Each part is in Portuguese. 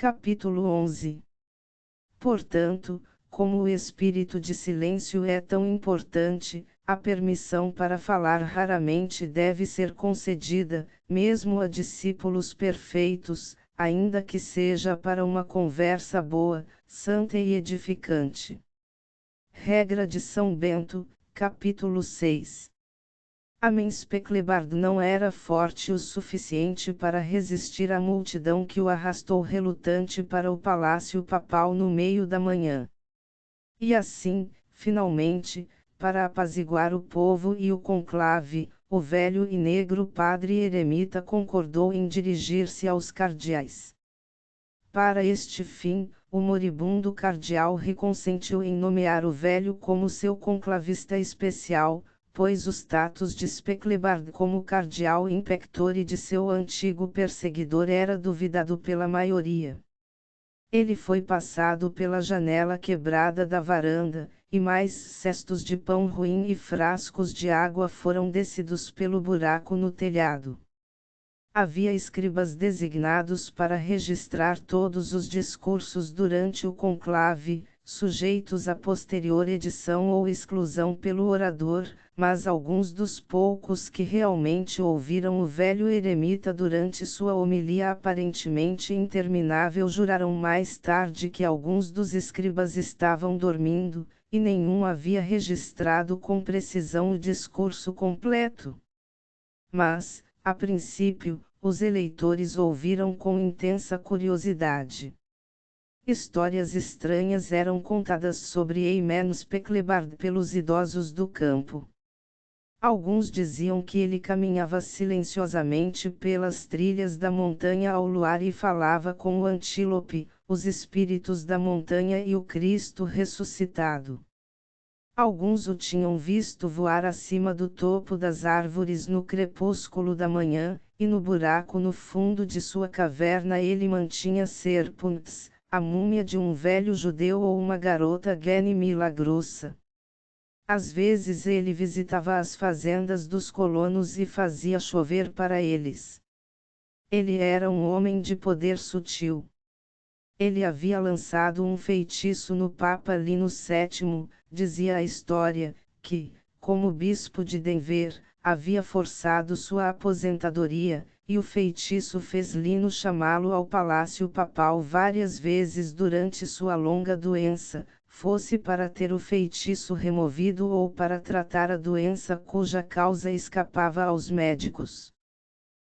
Capítulo 11. Portanto, como o espírito de silêncio é tão importante, a permissão para falar raramente deve ser concedida, mesmo a discípulos perfeitos, ainda que seja para uma conversa boa, santa e edificante. Regra de São Bento, capítulo 6. Amenspeklebard não era forte o suficiente para resistir à multidão que o arrastou relutante para o palácio papal no meio da manhã. E assim, finalmente, para apaziguar o povo e o conclave, o velho e negro padre eremita concordou em dirigir-se aos cardeais. Para este fim, o moribundo cardeal reconsentiu em nomear o velho como seu conclavista especial, pois o status de Speklebard como cardeal impectore de seu antigo perseguidor era duvidado pela maioria. Ele foi passado pela janela quebrada da varanda, e mais cestos de pão ruim e frascos de água foram descidos pelo buraco no telhado. Havia escribas designados para registrar todos os discursos durante o conclave, sujeitos a posterior edição ou exclusão pelo orador, mas alguns dos poucos que realmente ouviram o velho eremita durante sua homilia aparentemente interminável juraram mais tarde que alguns dos escribas estavam dormindo, e nenhum havia registrado com precisão o discurso completo. Mas, a princípio, os eleitores ouviram com intensa curiosidade. Histórias estranhas eram contadas sobre Amenspeklebard pelos idosos do campo. Alguns diziam que ele caminhava silenciosamente pelas trilhas da montanha ao luar e falava com o antílope, os espíritos da montanha e o Cristo ressuscitado. Alguns o tinham visto voar acima do topo das árvores no crepúsculo da manhã, e no buraco no fundo de sua caverna ele mantinha serpentes, a múmia de um velho judeu ou uma garota gene milagrosa. Às vezes ele visitava as fazendas dos colonos e fazia chover para eles. Ele era um homem de poder sutil. Ele havia lançado um feitiço no Papa Lino VII, dizia a história, que, como bispo de Denver, havia forçado sua aposentadoria, e o feitiço fez Lino chamá-lo ao palácio papal várias vezes durante sua longa doença, fosse para ter o feitiço removido ou para tratar a doença cuja causa escapava aos médicos.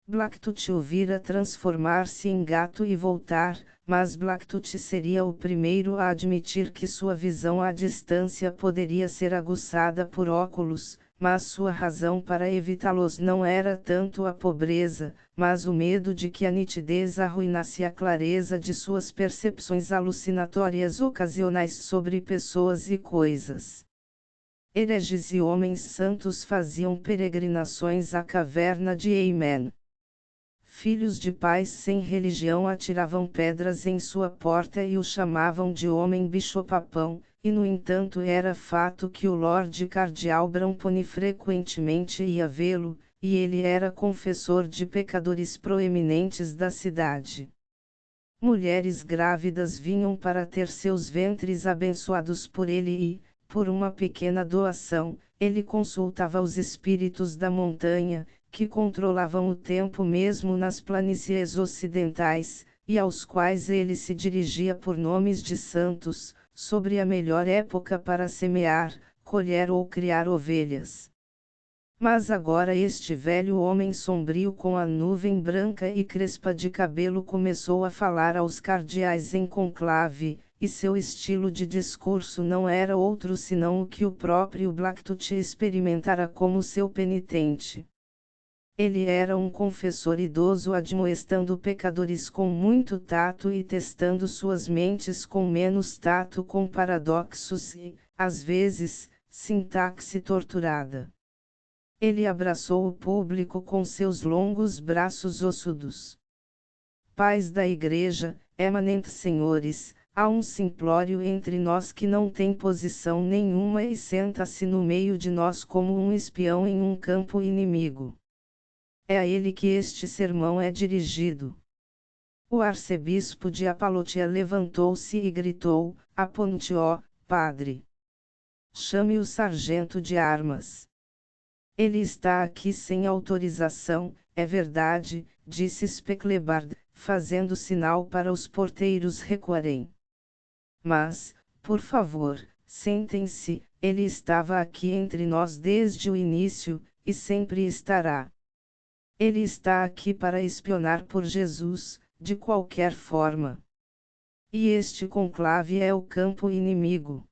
Blacktooth o vira transformar-se em gato e voltar, mas Blacktooth seria o primeiro a admitir que sua visão à distância poderia ser aguçada por óculos, mas sua razão para evitá-los não era tanto a pobreza, mas o medo de que a nitidez arruinasse a clareza de suas percepções alucinatórias ocasionais sobre pessoas e coisas. Hereges e homens santos faziam peregrinações à caverna de Amen. Filhos de pais sem religião atiravam pedras em sua porta e o chamavam de homem bicho-papão, e no entanto era fato que o Lord Cardeal Bramponi frequentemente ia vê-lo, e ele era confessor de pecadores proeminentes da cidade. Mulheres grávidas vinham para ter seus ventres abençoados por ele e, por uma pequena doação, ele consultava os espíritos da montanha, que controlavam o tempo mesmo nas planícies ocidentais, e aos quais ele se dirigia por nomes de santos, sobre a melhor época para semear, colher ou criar ovelhas. Mas agora este velho homem sombrio com a nuvem branca e crespa de cabelo começou a falar aos cardeais em conclave, e seu estilo de discurso não era outro senão o que o próprio Blacktooth experimentara como seu penitente. Ele era um confessor idoso admoestando pecadores com muito tato e testando suas mentes com menos tato com paradoxos e, às vezes, sintaxe torturada. Ele abraçou o público com seus longos braços ossudos. Pais da Igreja, eminentes senhores, há um simplório entre nós que não tem posição nenhuma e senta-se no meio de nós como um espião em um campo inimigo. É a ele que este sermão é dirigido. O arcebispo de Apalotia levantou-se e gritou: Aponte-o, padre! Chame o sargento de armas. Ele está aqui sem autorização, é verdade, disse Speklebard, fazendo sinal para os porteiros recuarem. Mas, por favor, sentem-se, ele estava aqui entre nós desde o início, e sempre estará. Ele está aqui para espionar por Jesus, de qualquer forma. E este conclave é o campo inimigo.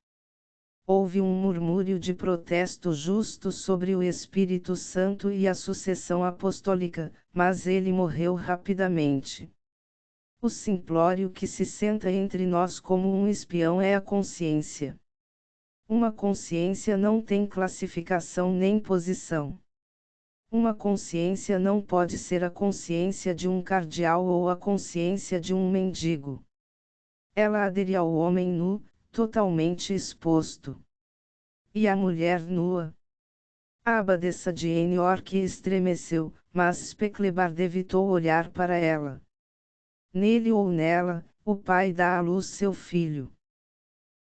Houve um murmúrio de protesto justo sobre o Espírito Santo e a sucessão apostólica, mas ele morreu rapidamente. O simplório que se senta entre nós como um espião é a consciência. Uma consciência não tem classificação nem posição. Uma consciência não pode ser a consciência de um cardeal ou a consciência de um mendigo. Ela adere ao homem nu, totalmente exposto. E a mulher nua? A abadesa de York estremeceu, mas Speklebard evitou olhar para ela. Nele ou nela, o pai dá à luz seu filho.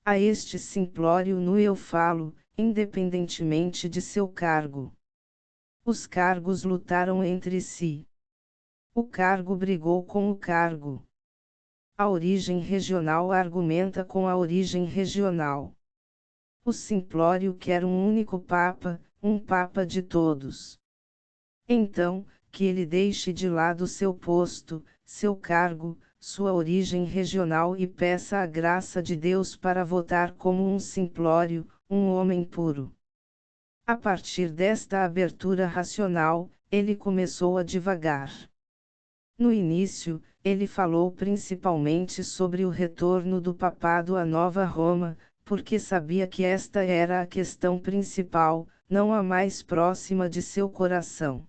A este simplório nu eu falo, independentemente de seu cargo. Os cargos lutaram entre si. O cargo brigou com o cargo. A origem regional argumenta com a origem regional. O simplório quer um único papa, um papa de todos. Então, que ele deixe de lado seu posto, seu cargo, sua origem regional e peça a graça de Deus para votar como um simplório, um homem puro. A partir desta abertura racional, ele começou a divagar. No início, ele falou principalmente sobre o retorno do papado à Nova Roma, porque sabia que esta era a questão principal, não a mais próxima de seu coração.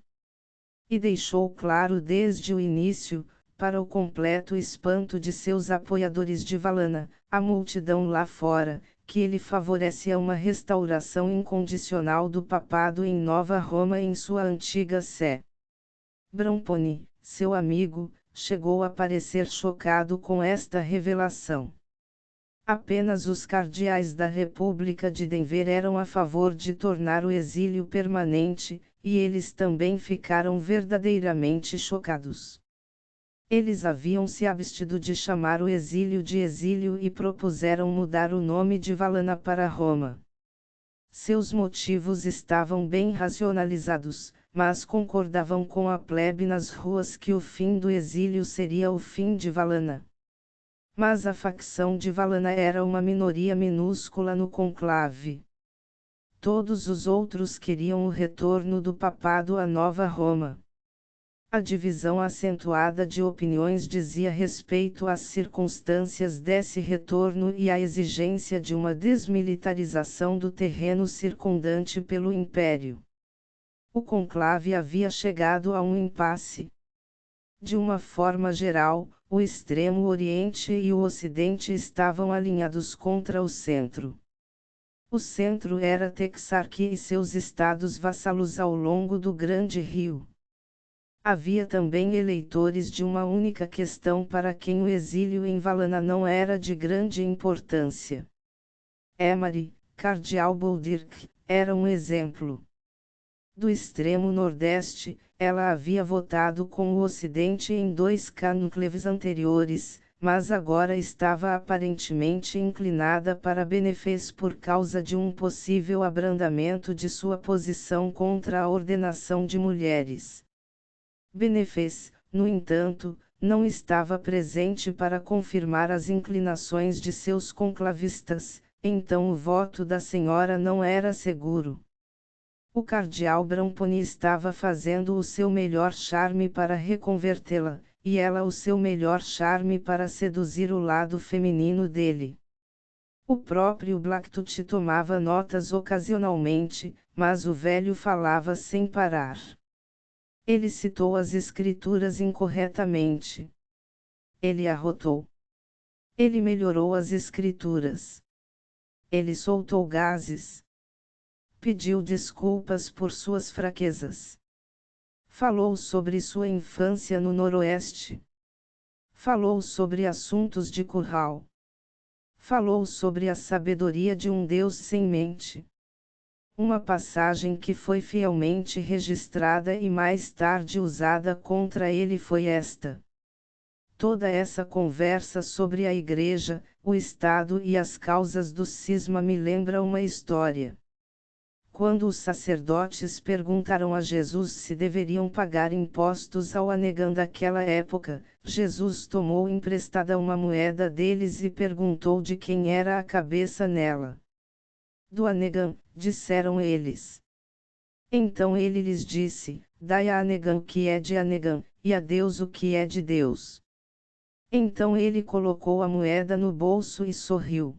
E deixou claro desde o início, para o completo espanto de seus apoiadores de Valana, a multidão lá fora, que ele favorecia uma restauração incondicional do papado em Nova Roma em sua antiga sé. Bramponi, seu amigo, chegou a parecer chocado com esta revelação. Apenas os cardeais da República de Denver eram a favor de tornar o exílio permanente, e eles também ficaram verdadeiramente chocados. Eles haviam se abstido de chamar o exílio de exílio e propuseram mudar o nome de Valana para Roma. Seus motivos estavam bem racionalizados, mas concordavam com a plebe nas ruas que o fim do exílio seria o fim de Valana. Mas a facção de Valana era uma minoria minúscula no conclave. Todos os outros queriam o retorno do papado à Nova Roma. A divisão acentuada de opiniões dizia respeito às circunstâncias desse retorno e à exigência de uma desmilitarização do terreno circundante pelo Império. O conclave havia chegado a um impasse. De uma forma geral, o extremo Oriente e o Ocidente estavam alinhados contra o centro. O centro era Texarquia e seus estados vassalos ao longo do Grande Rio. Havia também eleitores de uma única questão para quem o exílio em Valana não era de grande importância. Emery, cardeal Boldirk, era um exemplo. Do extremo nordeste, ela havia votado com o Ocidente em 2 conclaves anteriores, mas agora estava aparentemente inclinada para Benefez por causa de um possível abrandamento de sua posição contra a ordenação de mulheres. Benefez, no entanto, não estava presente para confirmar as inclinações de seus conclavistas, então o voto da senhora não era seguro. O cardeal Bramponi estava fazendo o seu melhor charme para reconvertê-la, e ela o seu melhor charme para seduzir o lado feminino dele. O próprio Blacktooth tomava notas ocasionalmente, mas o velho falava sem parar. Ele citou as escrituras incorretamente. Ele arrotou. Ele melhorou as escrituras. Ele soltou gases. Pediu desculpas por suas fraquezas. Falou sobre sua infância no Noroeste. Falou sobre assuntos de curral. Falou sobre a sabedoria de um Deus sem mente. Uma passagem que foi fielmente registrada e mais tarde usada contra ele foi esta. Toda essa conversa sobre a igreja, o Estado e as causas do cisma me lembra uma história. Quando os sacerdotes perguntaram a Jesus se deveriam pagar impostos ao Anegã daquela época, Jesus tomou emprestada uma moeda deles e perguntou de quem era a cabeça nela. Do Anegã, disseram eles. Então ele lhes disse: dai a Anegã o que é de Anegã, e a Deus o que é de Deus. Então ele colocou a moeda no bolso e sorriu.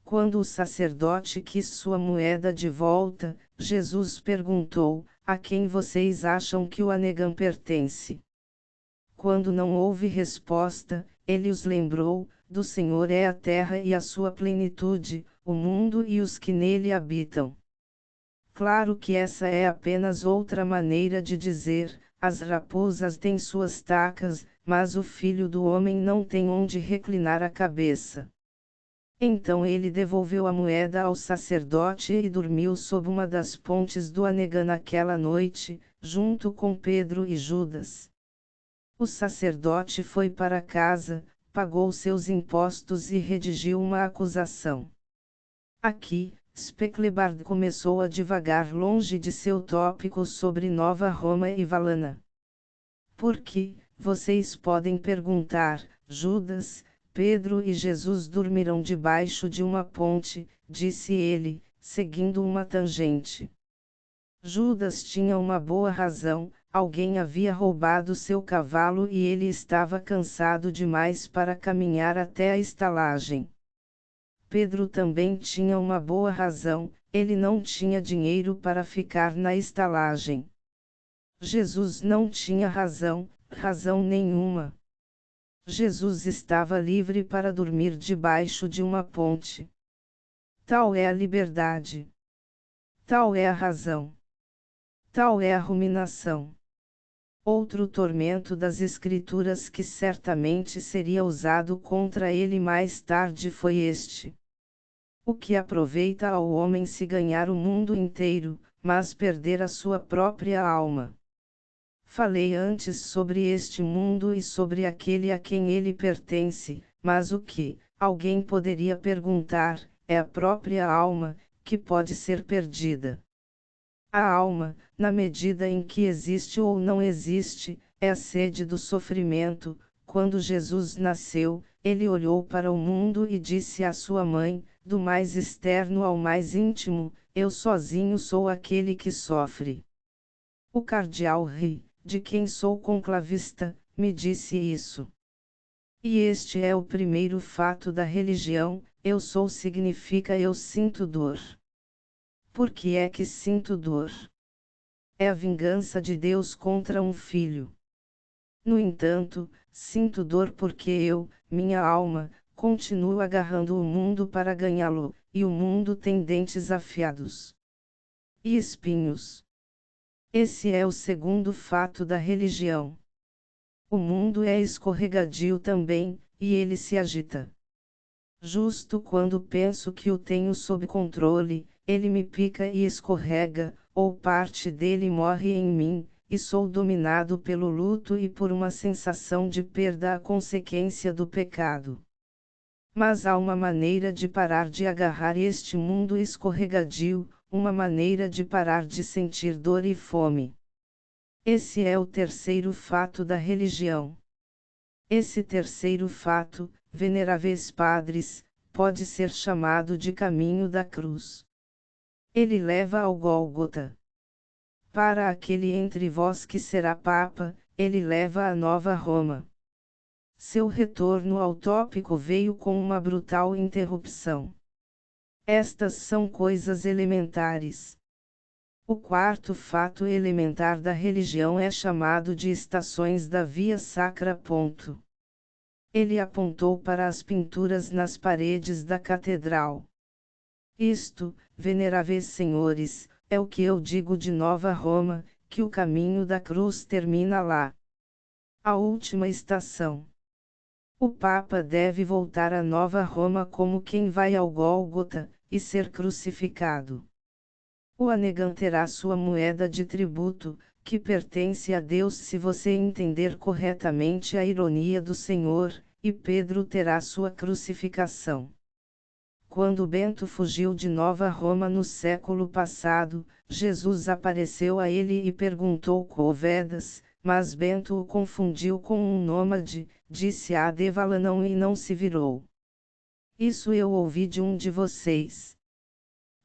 Quando o sacerdote quis sua moeda de volta, Jesus perguntou: a quem vocês acham que o Anegã pertence? Quando não houve resposta, ele os lembrou: do Senhor é a terra e a sua plenitude, o mundo e os que nele habitam. Claro que essa é apenas outra maneira de dizer: as raposas têm suas tacas, mas o filho do homem não tem onde reclinar a cabeça. Então ele devolveu a moeda ao sacerdote e dormiu sob uma das pontes do Anegã naquela noite, junto com Pedro e Judas. O sacerdote foi para casa, pagou seus impostos e redigiu uma acusação. Aqui, Specklebaard começou a divagar longe de seu tópico sobre Nova Roma e Valhalla. Porque, vocês podem perguntar, Judas, Pedro e Jesus dormiram debaixo de uma ponte, disse ele, seguindo uma tangente. Judas tinha uma boa razão, alguém havia roubado seu cavalo e ele estava cansado demais para caminhar até a estalagem. Pedro também tinha uma boa razão, ele não tinha dinheiro para ficar na estalagem. Jesus não tinha razão nenhuma. Jesus estava livre para dormir debaixo de uma ponte. Tal é a liberdade. Tal é a razão. Tal é a ruminação. Outro tormento das Escrituras que certamente seria usado contra ele mais tarde foi este. O que aproveita ao homem se ganhar o mundo inteiro, mas perder a sua própria alma? Falei antes sobre este mundo e sobre aquele a quem ele pertence, mas o que, alguém poderia perguntar, é a própria alma, que pode ser perdida. A alma, na medida em que existe ou não existe, é a sede do sofrimento. Quando Jesus nasceu, ele olhou para o mundo e disse à sua mãe, do mais externo ao mais íntimo, eu sozinho sou aquele que sofre. O cardeal Ri, de quem sou conclavista, me disse isso. E este é o primeiro fato da religião: eu sou significa eu sinto dor. Por que é que sinto dor? É a vingança de Deus contra um filho. No entanto, sinto dor porque eu, minha alma, continuo agarrando o mundo para ganhá-lo, e o mundo tem dentes afiados e espinhos. Esse é o segundo fato da religião. O mundo é escorregadio também, e ele se agita. Justo quando penso que o tenho sob controle, ele me pica e escorrega, ou parte dele morre em mim, e sou dominado pelo luto e por uma sensação de perda à consequência do pecado. Mas há uma maneira de parar de agarrar este mundo escorregadio, uma maneira de parar de sentir dor e fome. Esse é o terceiro fato da religião. Esse terceiro fato, veneráveis padres, pode ser chamado de caminho da cruz. Ele leva ao Gólgota. Para aquele entre vós que será Papa, ele leva a Nova Roma. Seu retorno ao tópico veio com uma brutal interrupção. Estas são coisas elementares. O quarto fato elementar da religião é chamado de estações da via sacra. Ele apontou para as pinturas nas paredes da catedral. Isto, veneráveis senhores, é o que eu digo de Nova Roma, que o caminho da cruz termina lá. A última estação. O Papa deve voltar a Nova Roma como quem vai ao Gólgota, e ser crucificado. O Anegan terá sua moeda de tributo, que pertence a Deus se você entender corretamente a ironia do Senhor, e Pedro terá sua crucificação. Quando Bento fugiu de Nova Roma no século passado, Jesus apareceu a ele e perguntou Covedas, mas Bento o confundiu com um nômade, disse a Devalanão e não se virou. Isso eu ouvi de um de vocês.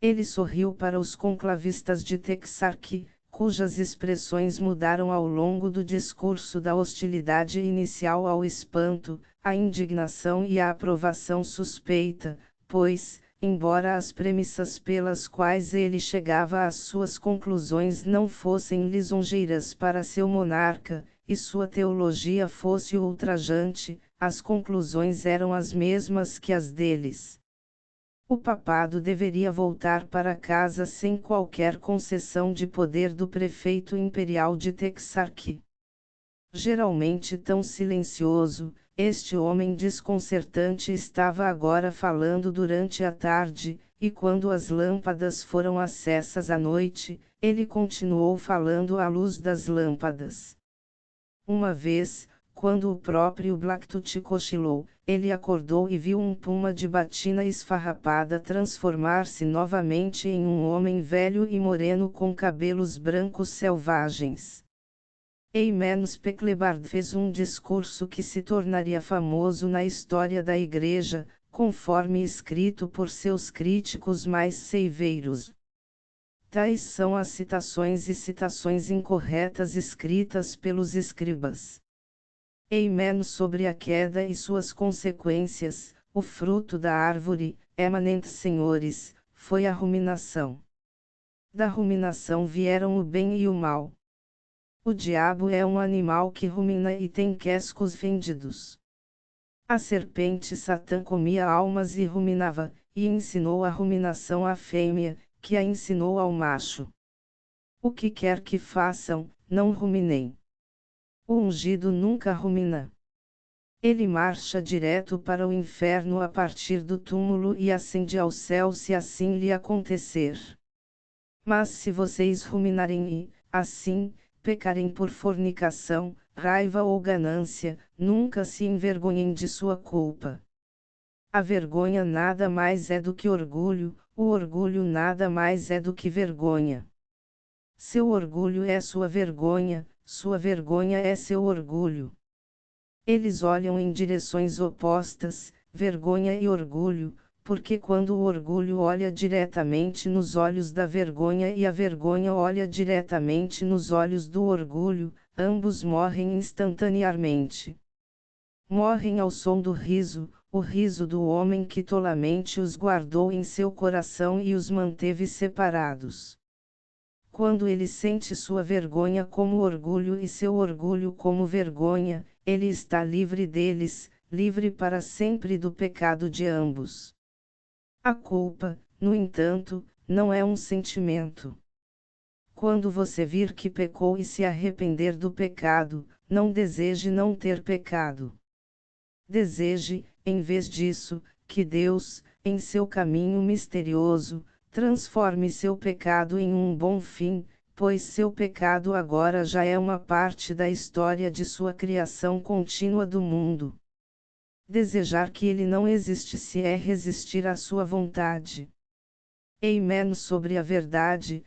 Ele sorriu para os conclavistas de Texarkee, cujas expressões mudaram ao longo do discurso da hostilidade inicial ao espanto, à indignação e à aprovação suspeita, pois, embora as premissas pelas quais ele chegava às suas conclusões não fossem lisonjeiras para seu monarca, e sua teologia fosse ultrajante, as conclusões eram as mesmas que as deles. O papado deveria voltar para casa sem qualquer concessão de poder do prefeito imperial de Texarkee. Geralmente tão silencioso, este homem desconcertante estava agora falando durante a tarde, e quando as lâmpadas foram acessas à noite, ele continuou falando à luz das lâmpadas. Uma vez, quando o próprio Blacktooth cochilou, ele acordou e viu um puma de batina esfarrapada transformar-se novamente em um homem velho e moreno com cabelos brancos selvagens. Eimen Speklebard fez um discurso que se tornaria famoso na história da Igreja, conforme escrito por seus críticos mais seiveiros. Tais são as citações e citações incorretas escritas pelos escribas. Eimen sobre a queda e suas consequências, o fruto da árvore, emanente senhores, foi a ruminação. Da ruminação vieram o bem e o mal. O diabo é um animal que rumina e tem quescos fendidos. A serpente Satã comia almas e ruminava, e ensinou a ruminação à fêmea, que a ensinou ao macho. O que quer que façam, não ruminem. O ungido nunca rumina. Ele marcha direto para o inferno a partir do túmulo e ascende ao céu se assim lhe acontecer. Mas se vocês ruminarem e, assim, pecarem por fornicação, raiva ou ganância, nunca se envergonhem de sua culpa. A vergonha nada mais é do que orgulho, o orgulho nada mais é do que vergonha. Seu orgulho é sua vergonha é seu orgulho. Eles olham em direções opostas, vergonha e orgulho, porque quando o orgulho olha diretamente nos olhos da vergonha e a vergonha olha diretamente nos olhos do orgulho, ambos morrem instantaneamente. Morrem ao som do riso, o riso do homem que tolamente os guardou em seu coração e os manteve separados. Quando ele sente sua vergonha como orgulho e seu orgulho como vergonha, ele está livre deles, livre para sempre do pecado de ambos. A culpa, no entanto, não é um sentimento. Quando você vir que pecou e se arrepender do pecado, não deseje não ter pecado. Deseje, em vez disso, que Deus, em seu caminho misterioso, transforme seu pecado em um bom fim, pois seu pecado agora já é uma parte da história de sua criação contínua do mundo. Desejar que ele não existisse é resistir à sua vontade. Eimen sobre a verdade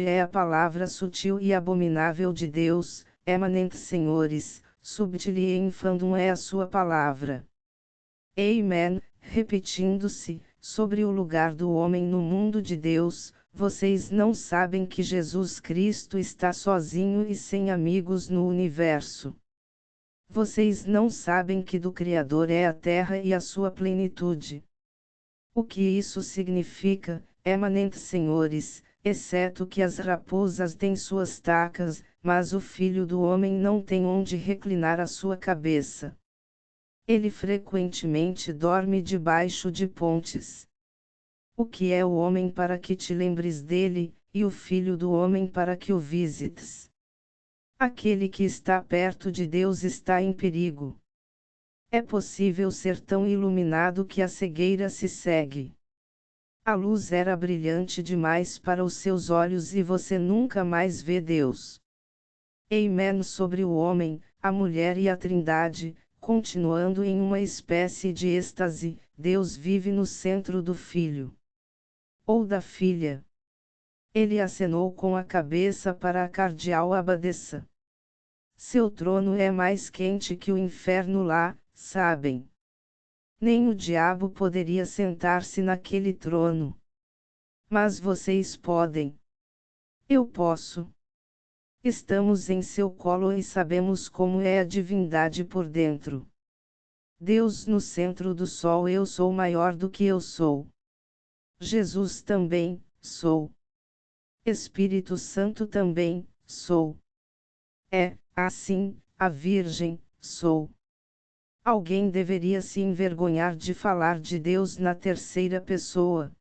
é a palavra sutil e abominável de Deus, emanente senhores, subtile infandum é a sua palavra. Eimen, repetindo-se, sobre o lugar do homem no mundo de Deus, vocês não sabem que Jesus Cristo está sozinho e sem amigos no universo. Vocês não sabem que do Criador é a terra e a sua plenitude. O que isso significa, emanente senhores, exceto que as raposas têm suas tacas, mas o Filho do Homem não tem onde reclinar a sua cabeça. Ele frequentemente dorme debaixo de pontes. O que é o homem para que te lembres dele, e o Filho do Homem para que o visites? Aquele que está perto de Deus está em perigo. É possível ser tão iluminado que a cegueira se segue. A luz era brilhante demais para os seus olhos e você nunca mais vê Deus. Amen. Sobre o homem, a mulher e a Trindade, continuando em uma espécie de êxtase, Deus vive no centro do Filho. Ou da Filha. Ele acenou com a cabeça para a cardeal abadesa. Seu trono é mais quente que o inferno lá, sabem? Nem o diabo poderia sentar-se naquele trono. Mas vocês podem. Eu posso. Estamos em seu colo e sabemos como é a divindade por dentro. Deus no centro do sol. Eu sou maior do que eu sou. Jesus também, sou. Espírito Santo também, sou. É, assim, a Virgem, sou. Alguém deveria se envergonhar de falar de Deus na terceira pessoa.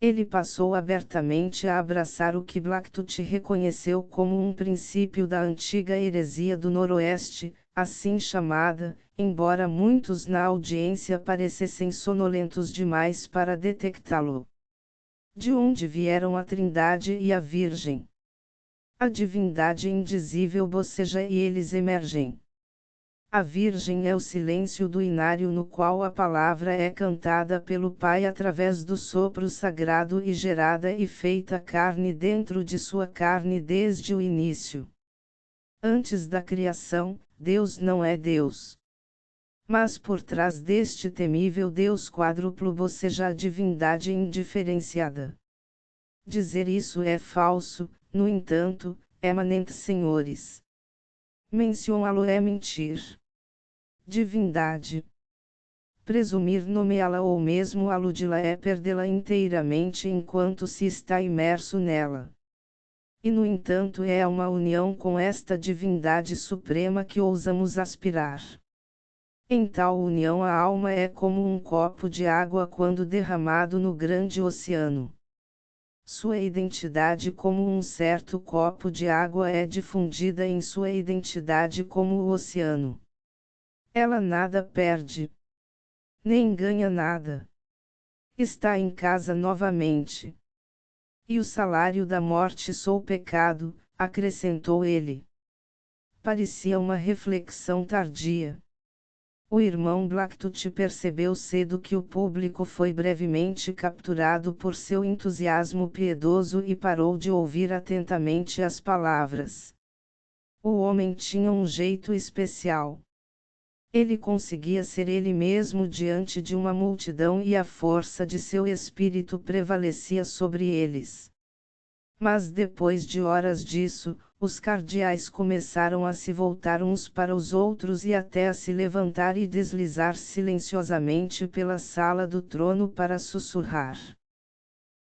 Ele passou abertamente a abraçar o que Blackwood reconheceu como um princípio da antiga heresia do Noroeste, assim chamada, embora muitos na audiência parecessem sonolentos demais para detectá-lo. De onde vieram a Trindade e a Virgem? A divindade indizível boceja e eles emergem. A Virgem é o silêncio do inário no qual a palavra é cantada pelo Pai através do sopro sagrado e gerada e feita carne dentro de sua carne desde o início. Antes da criação, Deus não é Deus. Mas por trás deste temível Deus quádruplo boceja a divindade indiferenciada. Dizer isso é falso, no entanto, emanente senhores. Mencioná-lo é mentir. Divindade. Presumir nomeá-la ou mesmo aludi-la é perdê-la inteiramente enquanto se está imerso nela. E no entanto é a uma união com esta divindade suprema que ousamos aspirar. Em tal união a alma é como um copo de água quando derramado no grande oceano. Sua identidade como um certo copo de água é difundida em sua identidade como o oceano. Ela nada perde. Nem ganha nada. Está em casa novamente. E o salário da morte sou pecado, acrescentou ele. Parecia uma reflexão tardia. O irmão Blackwood percebeu cedo que o público foi brevemente capturado por seu entusiasmo piedoso e parou de ouvir atentamente as palavras. O homem tinha um jeito especial. Ele conseguia ser ele mesmo diante de uma multidão e a força de seu espírito prevalecia sobre eles. Mas depois de horas disso, os cardeais começaram a se voltar uns para os outros e até a se levantar e deslizar silenciosamente pela sala do trono para sussurrar.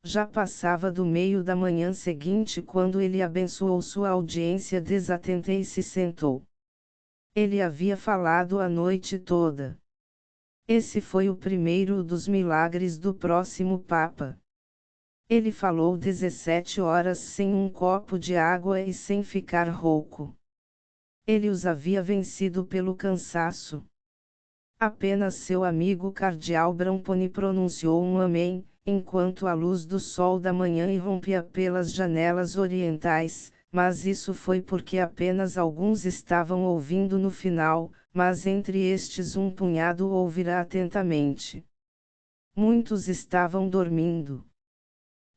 Já passava do meio da manhã seguinte quando ele abençoou sua audiência desatenta e se sentou. Ele havia falado a noite toda. Esse foi o primeiro dos milagres do próximo Papa. Ele falou 17 horas sem um copo de água e sem ficar rouco. Ele os havia vencido pelo cansaço. Apenas seu amigo cardeal Bramponi pronunciou um amém, enquanto a luz do sol da manhã irrompia pelas janelas orientais, mas isso foi porque apenas alguns estavam ouvindo no final, mas entre estes um punhado ouvirá atentamente. Muitos estavam dormindo.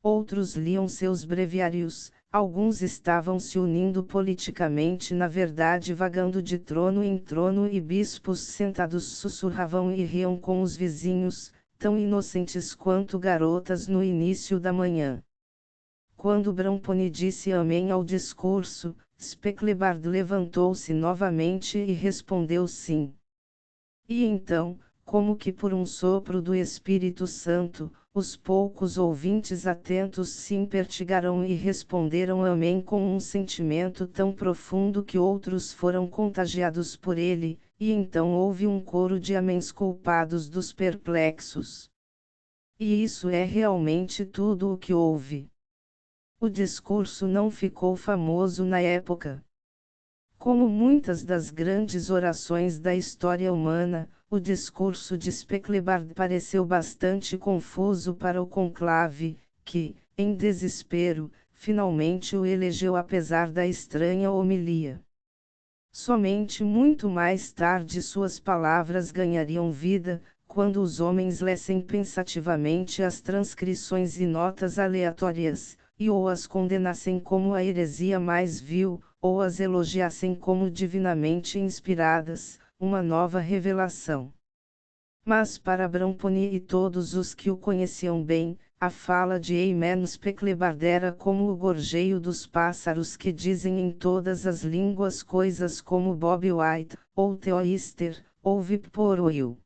Outros liam seus breviários, alguns estavam se unindo politicamente, na verdade vagando de trono em trono, e bispos sentados sussurravam e riam com os vizinhos, tão inocentes quanto garotas no início da manhã. Quando Bramponi disse amém ao discurso, Specklebaard levantou-se novamente e respondeu sim. E então, como que por um sopro do Espírito Santo, os poucos ouvintes atentos se impertigaram e responderam amém com um sentimento tão profundo que outros foram contagiados por ele, e então houve um coro de améns culpados dos perplexos. E isso é realmente tudo o que houve. O discurso não ficou famoso na época. Como muitas das grandes orações da história humana, O discurso de Specklebaard pareceu bastante confuso para o conclave, que, em desespero, finalmente o elegeu apesar da estranha homilia. Somente muito mais tarde suas palavras ganhariam vida, quando os homens lessem pensativamente as transcrições e notas aleatórias, e ou as condenassem como a heresia mais vil, ou as elogiassem como divinamente inspiradas, uma nova revelação. Mas para Bramponi e todos os que o conheciam bem, a fala de Eamon Specklebaard era como o gorjeio dos pássaros que dizem em todas as línguas coisas como Bob White, ou Theo Easter, ou Viporoil.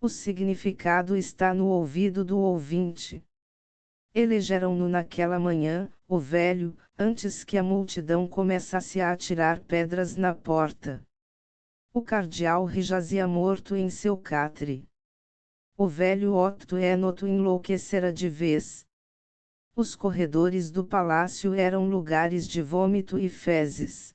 O significado está no ouvido do ouvinte. Elegeram-no naquela manhã, o velho, antes que a multidão começasse a atirar pedras na porta. O cardeal jazia morto em seu catre. O velho Otto Enoto enlouquecera de vez. Os corredores do palácio eram lugares de vômito e fezes.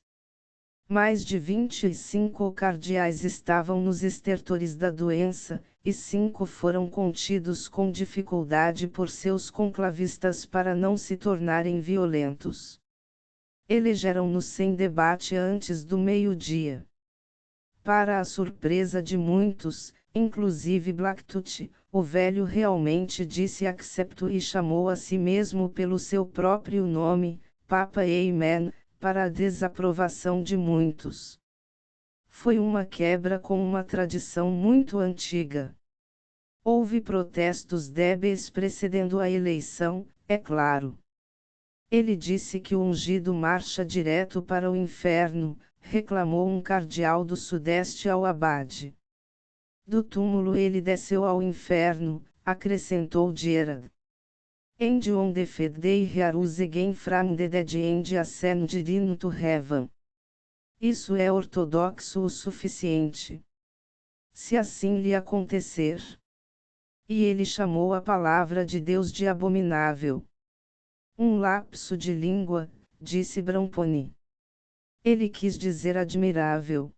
Mais de 25 cardeais estavam nos estertores da doença, e 5 foram contidos com dificuldade por seus conclavistas para não se tornarem violentos. Elegeram-no sem debate antes do meio-dia. Para a surpresa de muitos, inclusive Blacktooth, o velho realmente disse accepto e chamou a si mesmo pelo seu próprio nome, Papa Amen, para a desaprovação de muitos. Foi uma quebra com uma tradição muito antiga. Houve protestos débeis precedendo a eleição, é claro. Ele disse que o ungido marcha direto para o inferno, reclamou um cardeal do sudeste ao abade. Do túmulo ele desceu ao inferno, acrescentou Gerard. End on the fedei rearuzegen from the dead end ascended to heaven. Isso é ortodoxo o suficiente. Se assim lhe acontecer. E ele chamou a palavra de Deus de abominável. Um lapso de língua, disse Bramponi. Ele quis dizer admirável.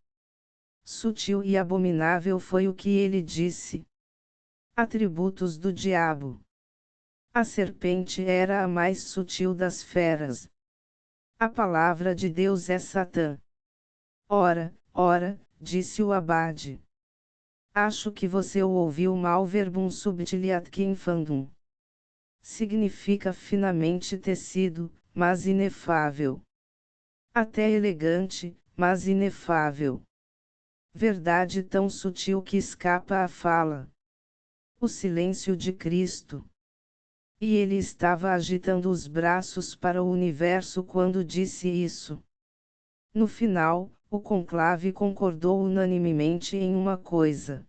Sutil e abominável foi o que ele disse. Atributos do diabo. A serpente era a mais sutil das feras. A palavra de Deus é Satã. Ora, disse o abade. Acho que você o ouviu mal verbum subtiliat infandum. Significa finamente tecido, mas inefável. Até elegante, mas inefável. Verdade tão sutil que escapa à fala. O silêncio de Cristo. E ele estava agitando os braços para o universo quando disse isso. No final, o conclave concordou unanimemente em uma coisa.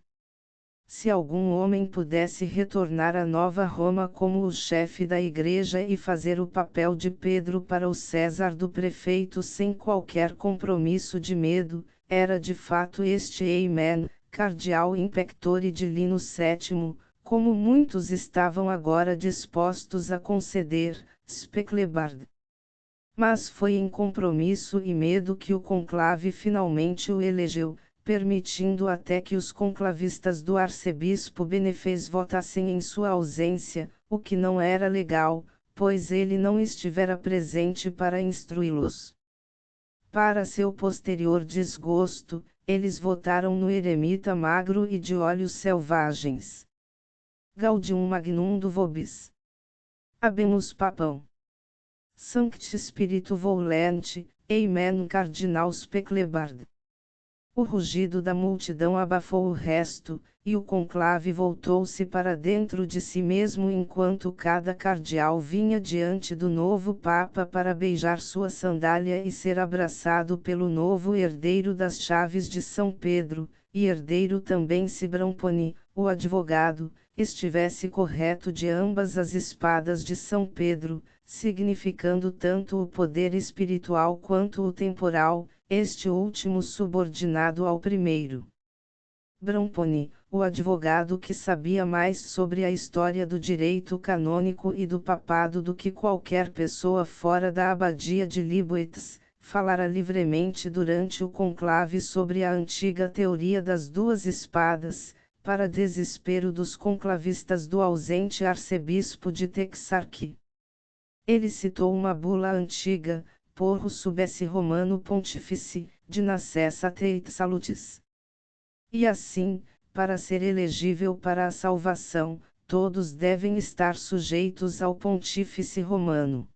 Se algum homem pudesse retornar a Nova Roma como o chefe da igreja e fazer o papel de Pedro para o César do prefeito sem qualquer compromisso de medo, era de fato este Amen, cardeal impectore de Lino VII, como muitos estavam agora dispostos a conceder, Specklebaard. Mas foi em compromisso e medo que o conclave finalmente o elegeu, permitindo até que os conclavistas do arcebispo Benefez votassem em sua ausência, o que não era legal, pois ele não estivera presente para instruí-los. Para seu posterior desgosto, eles votaram no eremita magro e de olhos selvagens. Gaudium magnum do vobis. Habemus papam. Sancti Spiritu volent, Amen Cardinal Specklebaard. O rugido da multidão abafou o resto, e o conclave voltou-se para dentro de si mesmo enquanto cada cardeal vinha diante do novo Papa para beijar sua sandália e ser abraçado pelo novo herdeiro das chaves de São Pedro, e herdeiro também se Bramponi, o advogado, estivesse correto de ambas as espadas de São Pedro, significando tanto o poder espiritual quanto o temporal, este último subordinado ao primeiro. Bramponi, o advogado que sabia mais sobre a história do direito canônico e do papado do que qualquer pessoa fora da abadia de Liboets, falara livremente durante o conclave sobre a antiga teoria das duas espadas, para desespero dos conclavistas do ausente arcebispo de Texarque. Ele citou uma bula antiga, porro sub esse Romano Pontífice, de Nascessa Teit Salutis. E assim, para ser elegível para a salvação, todos devem estar sujeitos ao Pontífice Romano.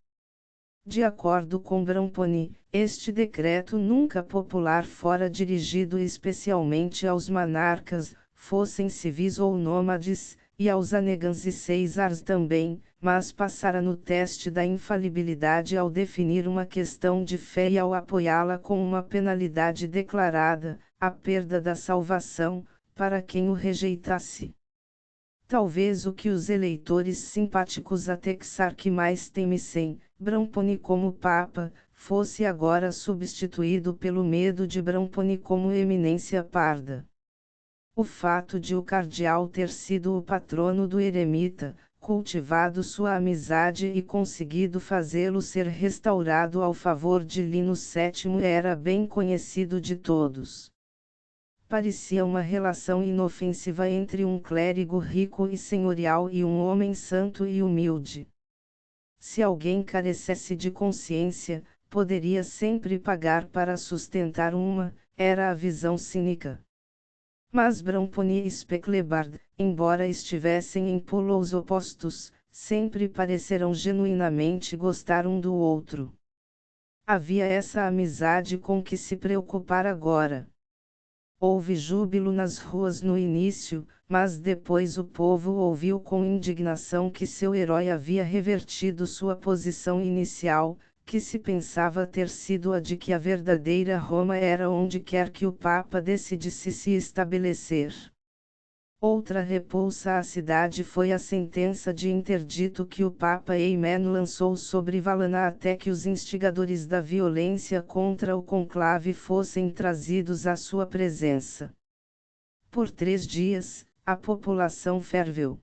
De acordo com Bramponi, este decreto nunca popular fora dirigido especialmente aos monarcas, fossem civis ou nômades, e aos anegãs e Césars também, mas passara no teste da infalibilidade ao definir uma questão de fé e ao apoiá-la com uma penalidade declarada, a perda da salvação, para quem o rejeitasse. Talvez o que os eleitores simpáticos a Texarque mais temessem, Bramponi como Papa, fosse agora substituído pelo medo de Bramponi como eminência parda. O fato de o cardeal ter sido o patrono do eremita, cultivado sua amizade e conseguido fazê-lo ser restaurado ao favor de Lino VII era bem conhecido de todos. Parecia uma relação inofensiva entre um clérigo rico e senhorial e um homem santo e humilde. Se alguém carecesse de consciência, poderia sempre pagar para sustentar uma, era a visão cínica. Mas Bramponi e Specklebaard, embora estivessem em polos opostos, sempre pareceram genuinamente gostar um do outro. Havia essa amizade com que se preocupar agora. Houve júbilo nas ruas no início, mas depois o povo ouviu com indignação que seu herói havia revertido sua posição inicial, que se pensava ter sido a de que a verdadeira Roma era onde quer que o Papa decidisse se estabelecer. Outra repulsa à cidade foi a sentença de interdito que o Papa Eimeno lançou sobre Valana até que os instigadores da violência contra o conclave fossem trazidos à sua presença. Por 3 dias, a população ferveu.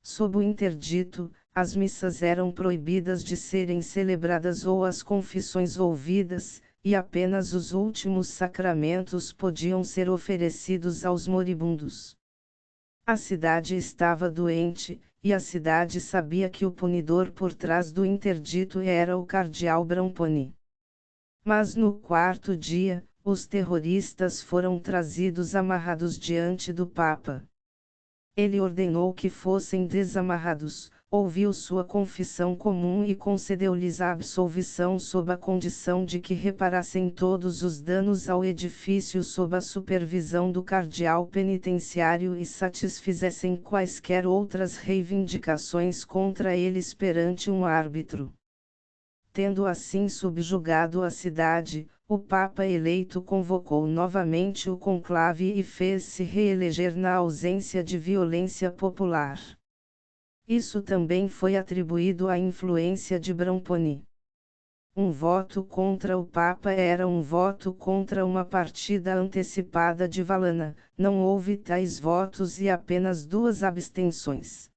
Sob o interdito, as missas eram proibidas de serem celebradas ou as confissões ouvidas, e apenas os últimos sacramentos podiam ser oferecidos aos moribundos. A cidade estava doente, e a cidade sabia que o punidor por trás do interdito era o cardeal Bramponi. Mas no 4º dia, os terroristas foram trazidos amarrados diante do Papa. Ele ordenou que fossem desamarrados, ouviu sua confissão comum e concedeu-lhes a absolvição sob a condição de que reparassem todos os danos ao edifício sob a supervisão do cardeal penitenciário e satisfizessem quaisquer outras reivindicações contra eles perante um árbitro. Tendo assim subjugado a cidade, o Papa eleito convocou novamente o conclave e fez-se reeleger na ausência de violência popular. Isso também foi atribuído à influência de Bramponi. Um voto contra o Papa era um voto contra uma partida antecipada de Valana, não houve tais votos e apenas 2 abstenções.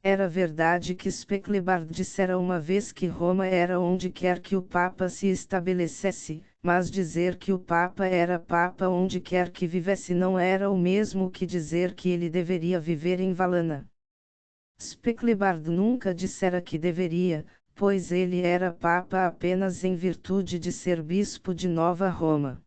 Era verdade que Specklebaard dissera uma vez que Roma era onde quer que o Papa se estabelecesse, mas dizer que o Papa era Papa onde quer que vivesse não era o mesmo que dizer que ele deveria viver em Valana. Specklebaard nunca dissera que deveria, pois ele era Papa apenas em virtude de ser bispo de Nova Roma.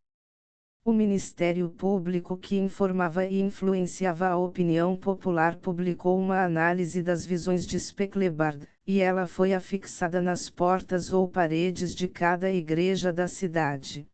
O Ministério Público que informava e influenciava a opinião popular publicou uma análise das visões de Specklebaard, e ela foi afixada nas portas ou paredes de cada igreja da cidade.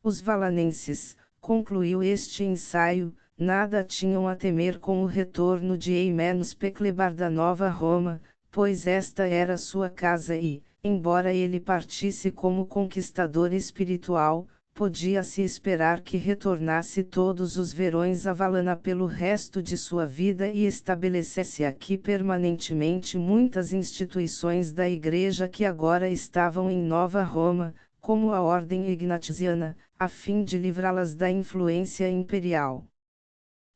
Os valanenses, concluiu este ensaio, nada tinham a temer com o retorno de Eimeno Specklebaard à Nova Roma, pois esta era sua casa e, embora ele partisse como conquistador espiritual, podia-se esperar que retornasse todos os verões a Valana pelo resto de sua vida e estabelecesse aqui permanentemente muitas instituições da Igreja que agora estavam em Nova Roma, como a Ordem Ignatiana, a fim de livrá-las da influência imperial.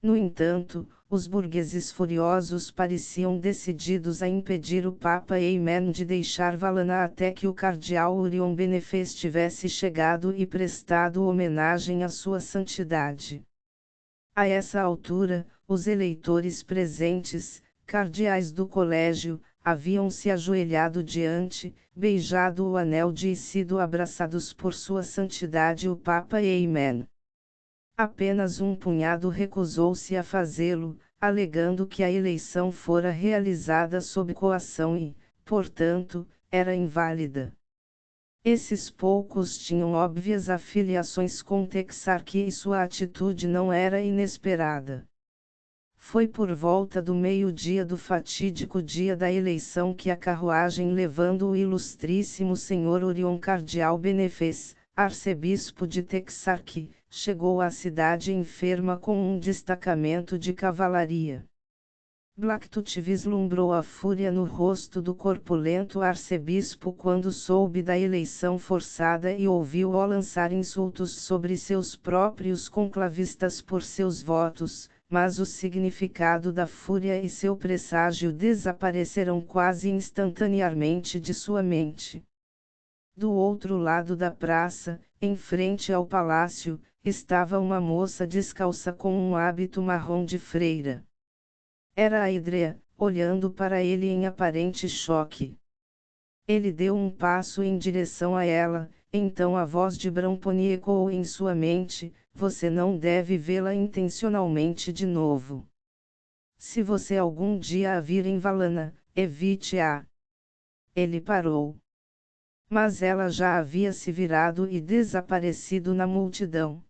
No entanto, os burgueses furiosos pareciam decididos a impedir o Papa Eymene de deixar Valana até que o cardeal Orion Benefez tivesse chegado e prestado homenagem à sua santidade. A essa altura, os eleitores presentes, cardeais do colégio, haviam se ajoelhado diante, beijado o anel e sido abraçados por sua santidade o Papa Eymene. Apenas um punhado recusou-se a fazê-lo, alegando que a eleição fora realizada sob coação e, portanto, era inválida. Esses poucos tinham óbvias afiliações com Texarkey e sua atitude não era inesperada. Foi por volta do meio-dia do fatídico dia da eleição que a carruagem levando o ilustríssimo senhor Orion Cardeal Benefez, arcebispo de Texarkey, chegou à cidade enferma com um destacamento de cavalaria. Blacktooth vislumbrou a fúria no rosto do corpulento arcebispo quando soube da eleição forçada e ouviu-o lançar insultos sobre seus próprios conclavistas por seus votos, mas o significado da fúria e seu presságio desapareceram quase instantaneamente de sua mente. Do outro lado da praça, em frente ao palácio, estava uma moça descalça com um hábito marrom de freira. Era a Hidrea, olhando para ele em aparente choque. Ele deu um passo em direção a ela, então a voz de Bramponi ecoou em sua mente: você não deve vê-la intencionalmente de novo. Se você algum dia a vir em Valana, evite-a. Ele parou. Mas ela já havia se virado e desaparecido na multidão.